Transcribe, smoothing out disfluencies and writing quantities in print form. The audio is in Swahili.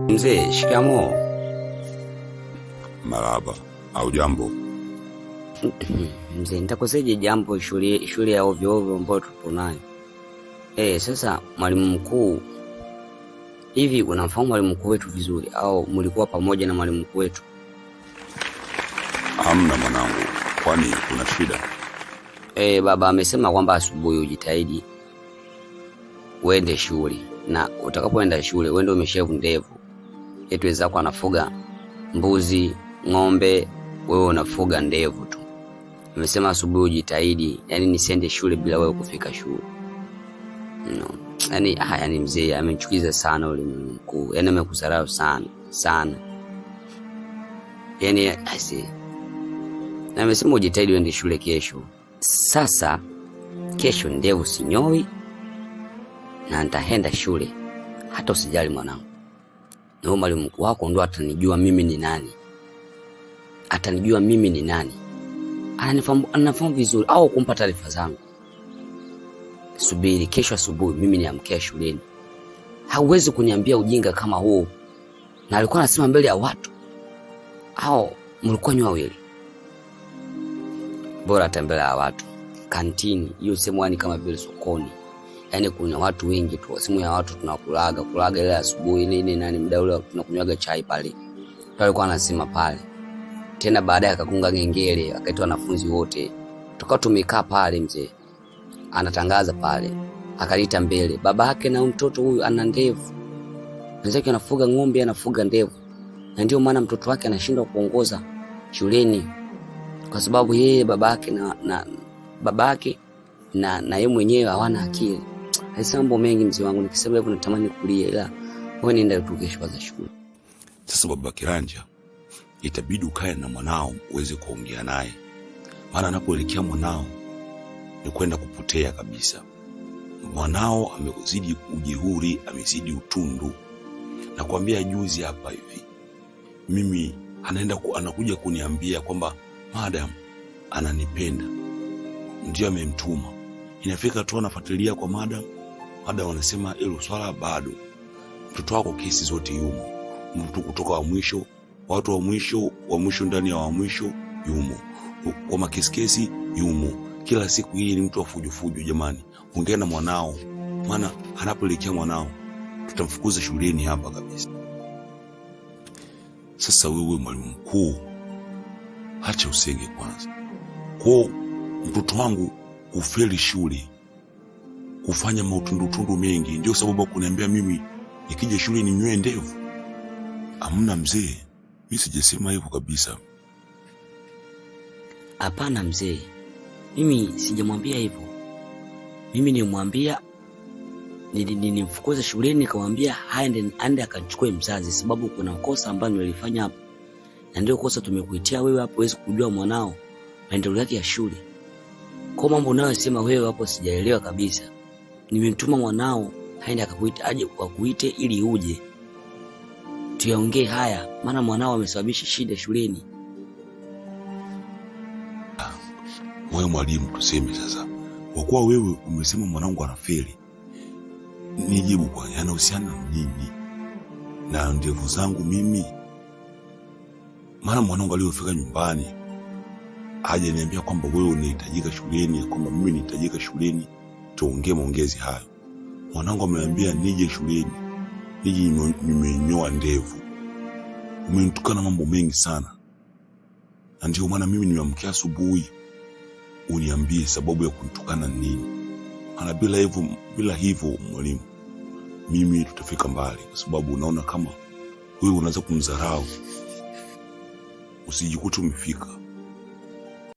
Mzee, shikamoo. Marahaba. Au jambo? Mzee, nitakoseje jambo shule ya ovyo ovyo ambayo tupo nayo? Sasa mwalimu mkuu, hivi unamfahamu mwalimu mkuu wetu vizuri au mlikuwa pamoja na mwalimu mkuu wetu? Hamna mwanangu, kwani kuna shida? Baba amesema kwamba asubuhi ujitahidi uende shule, na utakapoenda shule uende umeshevu ndevu. Yetu wenzako anafuga mbuzi, ng'ombe, wewe unafuga ndevu tu. Amesema asubuhi ujitahidi, yani nisiende shule bila wewe kufika shule. Yani mzee amenichukiza sana yule mwalimu mkuu. Yani amekudharau sana. Yani na amesema ujitahidi uende shule kesho. Sasa kesho ndevu sinyoi na nitaenda shule. Hata usijali mwanangu. Na mwalimu mkuu wako ndo atanijua mimi ni nani. Anafahamu vizuri au kumpa taarifa zangu. Subiri kesho asubuhi mimi niamkia shuleni. Hauwezi kuniambia ujinga kama huo. Na alikuwa anasema mbele ya watu. Au mlikuwa nywa wili. Bora tembele ya watu. Kantini, hiyo sehemu kama vile sokoni. Yani kuna watu wengi tu, simu ya watu tunakulaga ile asubuhi nini muda ule tunakunywaga chai pale. Alikuwa anasema pale. Tena baadaye akakunga ngengele, akaitwa wanafunzi wote. Tukao tumekaa pale mzee. Anatangaza pale. Akalita mbele, babake na mtoto huyu ana ndevu. Mzee anafuga ng'ombe, anafuga ndevu. Na ndio maana mtoto wake anashindwa kuongoza shuleni. Kwa sababu yeye babake na yeye mwenyewe hawana akili. Haisa mambo mengi mzee wangu, nikisema hivyo natamani kulia, ila wewe nenda tu kesho kwa shule. Sasa baba Kiranja, itabidi ukae na mwanao uweze kuongea naye. Maana anapoelekea mwanao ni kwenda kupotea kabisa. Mwanao amezidi ujeuri, amezidi utundu. Nakwambia juzi hapa hivi. Mimi anakuja kuniambia kwamba madam ananipenda. Ndio amemtuma. Inafika tu anafuatilia kwa madam wanasema hilo swala bado. Mtoto wako kesi zote yumo. Mtu kutoka wa mwisho, watu wa mwisho ndani ya wa mwisho yumo. Kwa makesi yumo. Kila siku hii ni mtu wa fujo jamani. Ongea na mwanao. Maana anapoelekea mwanao tutamfukuza shuleni hapa kabisa. Sasa wewe mwalimu mkuu, acha usenge kwanza. Kwa mtoto wangu kufeli shule, kufanya mautundu mengi, ndio sababu kuniambia mimi nikija shule ninywe ndevu? Hamna mzee, mimi sijasema hivyo kabisa. Hapana mzee, mimi sijamwambia hivyo. Mimi nimwambia nilimfukuza shuleni, nikamwambia aende akachukue mzazi, sababu kuna kosa ambalo nilifanya hapo. Na ndio kosa tumekuitia wewe hapo, huwezi kujua mwanao maendeleo yake ya shule. Kwa mambo unayosema wewe hapo sijaelewa kabisa. Nimemtuma mwanao aende akakuita, aje kukuite ili uje tuyaongee haya, maana mwanao amesababisha shida shuleni. Wewe mwalimu, tuseme sasa, kwa kuwa wewe umesema mwanangu anafeli, nijibu kwa yanahusiana na nini na ndevu zangu mimi? Maana mwanangu aliyofika nyumbani aje niambia kwamba wewe unahitajika shuleni, kwamba mimi nahitajika shuleni, tuongee maongezi hayo. Mwanangu ameniambia nije shuleni, nimenyoa ndevu. Umenitukana mambo mengi sana. Na ndio maana mimi nimeamkia asubuhi uniambie sababu ya kunitukana nini. Ana bila hivyo mwalimu, mimi tutafika mbali, kwa sababu unaona kama wewe unaanza kumdharau, usijikute umefika.